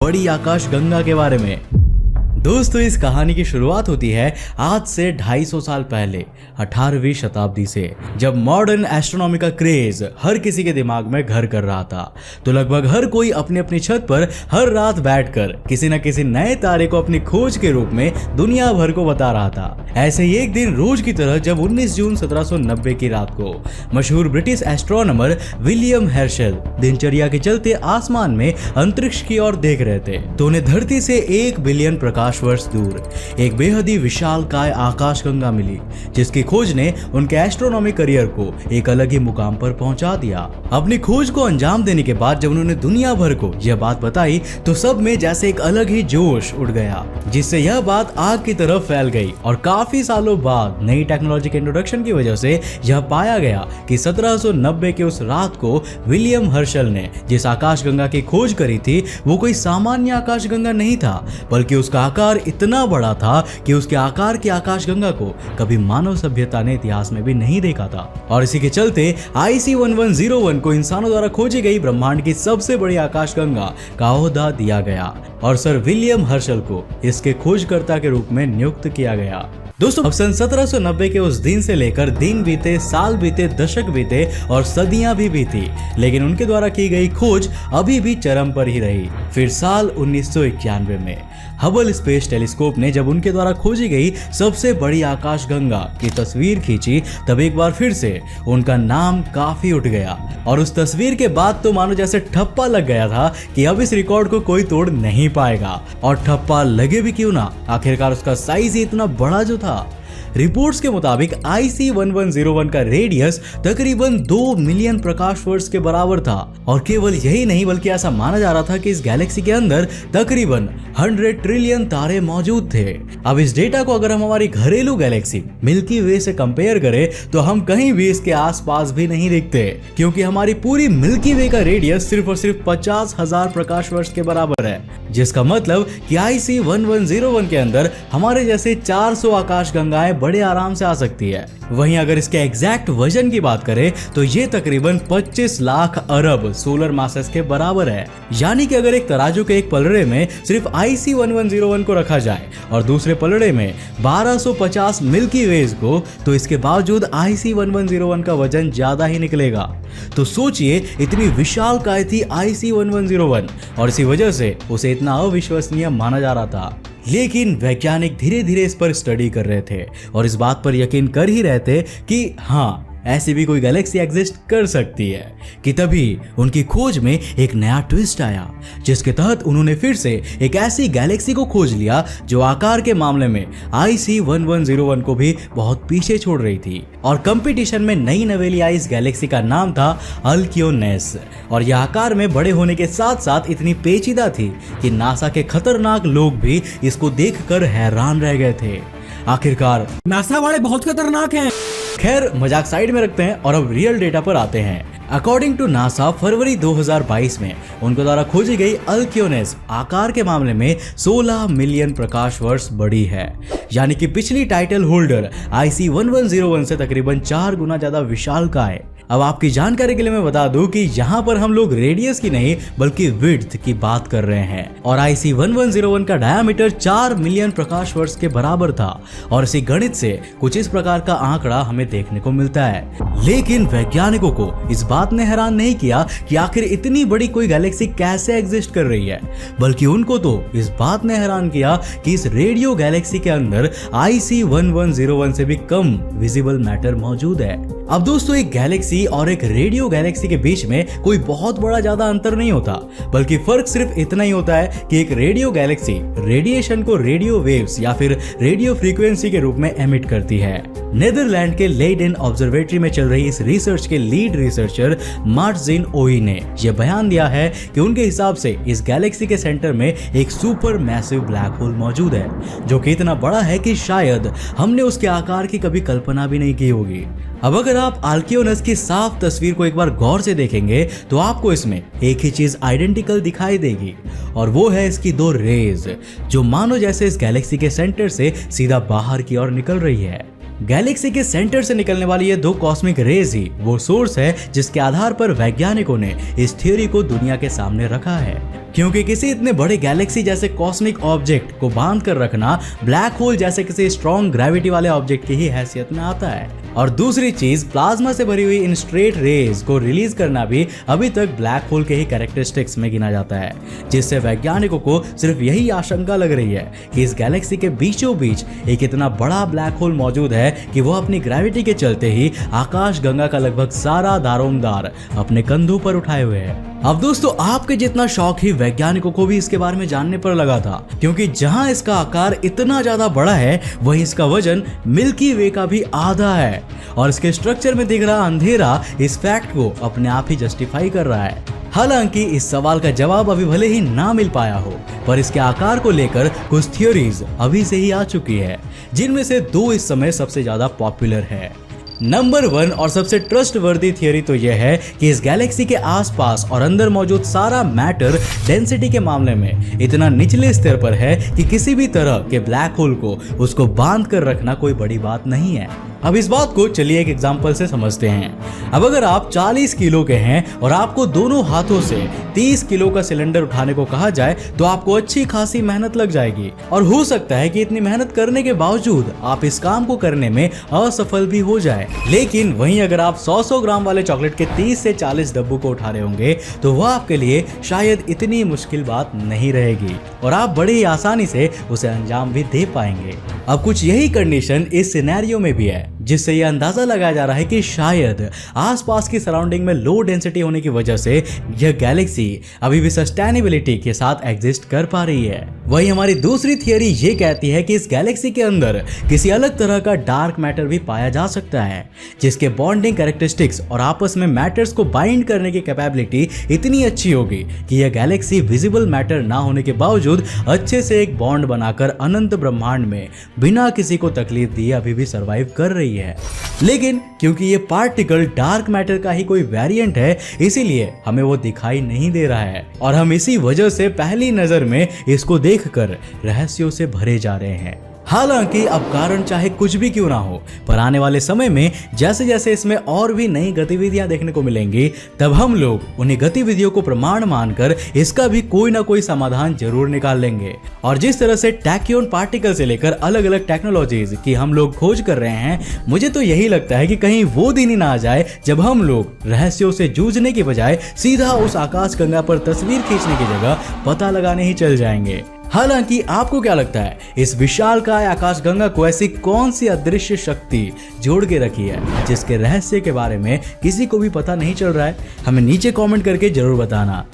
बड़ी आकाश गंगा के बारे में। दोस्तों, इस कहानी की शुरुआत होती है आज से 250 साल पहले 18वीं शताब्दी से, जब मॉडर्न एस्ट्रोनॉमी का क्रेज हर किसी के दिमाग में घर कर रहा था। तो लगभग हर कोई अपनी अपनी छत पर हर रात बैठकर किसी न किसी नए तारे को अपनी खोज के रूप में दुनिया भर को बता रहा था। ऐसे ही एक दिन रोज की तरह जब 19 जून 1790 की रात को मशहूर ब्रिटिश एस्ट्रोनॉमर विलियम हर्शल दिनचर्या के चलते आसमान में अंतरिक्ष की ओर देख रहे थे, तो उन्हें धरती से 1 बिलियन प्रकाश वर्ष दूर एक बेहद ही विशालकाय आकाशगंगा मिली, जिसकी खोज ने उनके एस्ट्रोनॉमी करियर को एक अलग ही मुकाम पर पहुंचा दिया। अपनी खोज को अंजाम देने के बाद जब उन्होंने दुनिया भर को यह बात बताई तो सब में जैसे एक अलग ही जोश उठ गया, जिससे यह बात आग की तरफ फैल गई। और काफी सालों बाद नई टेक्नोलॉजी के इंट्रोडक्शन की वजह से यह पाया गया कि 1790 के उस रात को विलियम हर्शल ने जिस आकाशगंगा की खोज करी थी वो कोई सामान्य आकाशगंगा नहीं था, बल्कि उसका आकार इतना बड़ा था कि उसके आकार की आकाशगंगा को कभी मानव सभ्यता ने इतिहास में भी नहीं देखा था। और इसी के चलते IC1101 को इंसानों द्वारा खोजी गई ब्रह्मांड की सबसे बड़ी आकाशगंगा का ओहदा दिया गया और सर विलियम हर्शल को इसके खोजकर्ता के रूप में नियुक्त किया गया। दोस्तों, अब सन 1790 के उस दिन से लेकर दिन बीते, साल बीते, दशक बीते और सदियां भी बीती, लेकिन उनके द्वारा की गई खोज अभी भी चरम पर ही रही। फिर साल 1991 में हबल स्पेस टेलीस्कोप ने जब उनके द्वारा खोजी गई सबसे बड़ी आकाशगंगा की तस्वीर खींची, तब एक बार फिर से उनका नाम काफी उठ गया। और उस तस्वीर के बाद तो मानो जैसे ठप्पा लग गया था कि अब इस रिकॉर्ड को कोई तोड़ नहीं पाएगा। और ठप्पा लगे भी क्यों ना, आखिरकार उसका साइज ही इतना बड़ा जो था। रिपोर्ट्स के मुताबिक IC1101 का रेडियस तकरीबन 2 मिलियन प्रकाश वर्ष के बराबर था। और केवल यही नहीं, बल्कि ऐसा माना जा रहा था कि इस गैलेक्सी के अंदर तकरीबन 100 ट्रिलियन तारे मौजूद थे। अब इस डेटा को अगर हम हमारी घरेलू गैलेक्सी मिल्की वे से कंपेयर करें तो हम कहीं भी इसके आसपास भी नहीं दिखते, क्योंकि हमारी पूरी मिल्की वे का रेडियस सिर्फ और सिर्फ 50,000 प्रकाश वर्ष के बराबर है, जिसका मतलब कि IC1101 के अंदर हमारे जैसे 400 आकाशगंगाएं बड़े आराम से आ सकती है। वहीं अगर इसके एग्जैक्ट वजन की बात करें तो ये तकरीबन 25 लाख अरब सोलर मासेस के बराबर है। यानी कि अगर एक तराजू के एक पलड़े में सिर्फ IC1101 को रखा जाए और दूसरे पलड़े में 1250 मिल्की वेज को, तो इसके बावजूद IC1101 का वजन ज्यादा ही निकलेगा। तो सोचिए, इतनी विशालकाय थी IC1101 और इसी वजह से उसे इतना अविश्वसनीय माना जा रहा था। लेकिन वैज्ञानिक धीरे धीरे इस पर स्टडी कर रहे थे और इस बात पर यकीन कर ही रहे थे कि हाँ, ऐसी भी कोई गैलेक्सी एग्जिस्ट कर सकती है, कि तभी उनकी खोज में एक नया ट्विस्ट आया, जिसके तहत उन्होंने फिर से एक ऐसी गैलेक्सी को खोज लिया जो आकार के मामले में IC1101 को भी बहुत पीछे छोड़ रही थी। और कंपटीशन में नई नवेली आई इस गैलेक्सी का नाम था अल्क्योनेस। और यह आकार में बड़े होने के साथ साथ इतनी पेचीदा थी कि नासा के खतरनाक लोग भी इसको देखकर हैरान रह गए थे। आखिरकार नासा वाले बहुत खतरनाक हैं। खैर, मजाक साइड में रखते हैं और अब रियल डेटा पर आते हैं। अकॉर्डिंग टू नासा, फरवरी 2022 में उनके द्वारा खोजी गई अल्क्योनेस आकार के मामले में 16 मिलियन प्रकाश वर्ष बड़ी है, यानी कि पिछली टाइटल होल्डर IC1101 से तकरीबन 4 गुना ज्यादा विशालकाय। अब आपकी जानकारी के लिए मैं बता दूं कि यहाँ पर हम लोग रेडियस की नहीं बल्कि विड्थ की बात कर रहे हैं। और IC1101 का डायमीटर 4 मिलियन प्रकाश वर्ष के बराबर था। और इसी गणित से कुछ इस प्रकार का आंकड़ा हमें देखने को मिलता है। लेकिन वैज्ञानिकों को इस बात ने हैरान नहीं किया कि आखिर इतनी बड़ी कोई गैलेक्सी कैसे एग्जिस्ट कर रही है, बल्कि उनको तो इस बात ने हैरान किया कि इस रेडियो गैलेक्सी के अंदर IC1101 से भी कम विजिबल मैटर मौजूद है। अब दोस्तों, एक गैलेक्सी और एक रेडियो गैलेक्सी के बीच में कोई बहुत बड़ा ज्यादा अंतर नहीं होता, बल्कि फर्क सिर्फ इतना ही होता है कि एक रेडियो गैलेक्सी रेडिएशन को रेडियो वेव्स या फिर रेडियो फ्रीक्वेंसी के रूप में एमिट करती है। नेदरलैंड के लेडेन ऑब्जर्वेटरी में चल रही इस रिसर्च के लीड रिसर्चर मार्टिन ओई ने यह बयान दिया है कि उनके हिसाब से इस गैलेक्सी के सेंटर में एक सुपर मैसिव ब्लैक होल मौजूद है, जो कि इतना बड़ा है कि शायद हमने उसके आकार की कभी कल्पना भी नहीं की होगी। अब अगर आप अल्क्योनेस की साफ तस्वीर को एक बार गौर से देखेंगे तो आपको इसमें एक ही चीज आइडेंटिकल दिखाई देगी, और वो है इसकी 2 रेज, जो मानो जैसे इस गैलेक्सी के सेंटर से सीधा बाहर की ओर निकल रही है। गैलेक्सी के सेंटर से निकलने वाली ये दो कॉस्मिक रेज ही वो सोर्स है जिसके आधार पर वैज्ञानिकों ने इस थ्योरी को दुनिया के सामने रखा है, क्योंकि किसी इतने बड़े गैलेक्सी जैसे कॉस्मिक ऑब्जेक्ट को बांध कर रखना ब्लैक होल जैसे किसी स्ट्रॉन्ग ग्रेविटी वाले ऑब्जेक्ट की ही हैसियत में आता है। और दूसरी चीज, प्लाज्मा से भरी हुई इन स्ट्रेट रेज को रिलीज करना भी अभी तक ब्लैक होल के ही कैरेक्टरिस्टिक्स में गिना जाता है, जिससे वैज्ञानिकों को सिर्फ यही आशंका लग रही है कि इस गैलेक्सी के बीचों बीच एक इतना बड़ा ब्लैक होल मौजूद है कि वो अपनी ग्रेविटी के चलते ही आकाश गंगा का लगभग सारा दारोमदार अपने कंधों पर उठाए हुए है। अब दोस्तों, आपके जितना शौक ही वैज्ञानिकों को भी इसके बारे में जानने पर लगा था, क्योंकि जहां इसका आकार इतना ज्यादा बड़ा है वहीं इसका वजन मिल्की वे का भी आधा है, और इसके स्ट्रक्चर में दिख रहा अंधेरा इस फैक्ट को अपने आप ही जस्टिफाई कर रहा है। हालांकि इस सवाल का जवाब अभी भले ही ना मिल पाया हो, पर इसके आकार को लेकर कुछ थ्योरीज अभी से ही आ चुकी है, जिनमें से दो इस समय सबसे ज्यादा पॉपुलर है। नंबर 1 और सबसे ट्रस्टवर्दी थियरी तो यह है कि इस गैलेक्सी के आसपास और अंदर मौजूद सारा मैटर डेंसिटी के मामले में इतना निचले स्तर पर है कि किसी भी तरह के ब्लैक होल को उसको बांध कर रखना कोई बड़ी बात नहीं है। अब इस बात को चलिए एक एग्जांपल से समझते हैं। अब अगर आप 40 किलो के हैं और आपको दोनों हाथों से 30 किलो का सिलेंडर उठाने को कहा जाए तो आपको अच्छी खासी मेहनत लग जाएगी, और हो सकता है कि इतनी मेहनत करने के बावजूद आप इस काम को करने में असफल भी हो जाए। लेकिन वहीं अगर आप 100 ग्राम वाले चॉकलेट के 30 से 40 डब्बों को उठा रहे होंगे तो वह आपके लिए शायद इतनी मुश्किल बात नहीं रहेगी और आप बड़ी ही आसानी से उसे अंजाम भी दे पाएंगे। अब कुछ यही कंडीशन इस सिनेरियो में भी है, जिससे यह अंदाजा लगाया जा रहा है कि शायद आसपास की सराउंडिंग में लो डेंसिटी होने की वजह से यह गैलेक्सी अभी भी सस्टेनेबिलिटी के साथ एग्जिस्ट कर पा रही है। वहीं हमारी दूसरी थियरी ये कहती है कि इस गैलेक्सी के अंदर किसी अलग तरह का डार्क मैटर भी पाया जा सकता है, जिसके बॉन्डिंग कैरेक्टरिस्टिक्स और आपस में मैटर्स को बाइंड करने की कैपेबिलिटी इतनी अच्छी होगी कि यह गैलेक्सी विजिबल मैटर ना होने के बावजूद अच्छे से एक बॉन्ड बनाकर अनंत ब्रह्मांड में बिना किसी को तकलीफ दिए अभी भी सरवाइव कर रही है। लेकिन क्योंकि ये पार्टिकल डार्क मैटर का ही कोई वेरिएंट है, इसीलिए हमें वो दिखाई नहीं दे रहा है और हम इसी वजह से पहली नजर में इसको देखकर रहस्यों से भरे जा रहे हैं। हालांकि अब कारण चाहे कुछ भी क्यों ना हो, पर आने वाले समय में जैसे जैसे इसमें और भी नई गतिविधियां देखने को मिलेंगी, तब हम लोग उन्हीं गतिविधियों को प्रमाण मानकर इसका भी कोई ना कोई समाधान जरूर निकाल लेंगे। और जिस तरह से टैक्योन पार्टिकल से लेकर अलग अलग टेक्नोलॉजीज की हम लोग खोज कर रहे हैं, मुझे तो यही लगता है कि कहीं वो दिन ही ना आ जाए जब हम लोग रहस्यों से जूझने की बजाय सीधा उस आकाश गंगा पर तस्वीर खींचने की जगह पता लगाने ही चल जाएंगे। हालांकि आपको क्या लगता है, इस विशालकाय आकाश गंगा को ऐसी कौन सी अदृश्य शक्ति जोड़ के रखी है जिसके रहस्य के बारे में किसी को भी पता नहीं चल रहा है? हमें नीचे कमेंट करके जरूर बताना।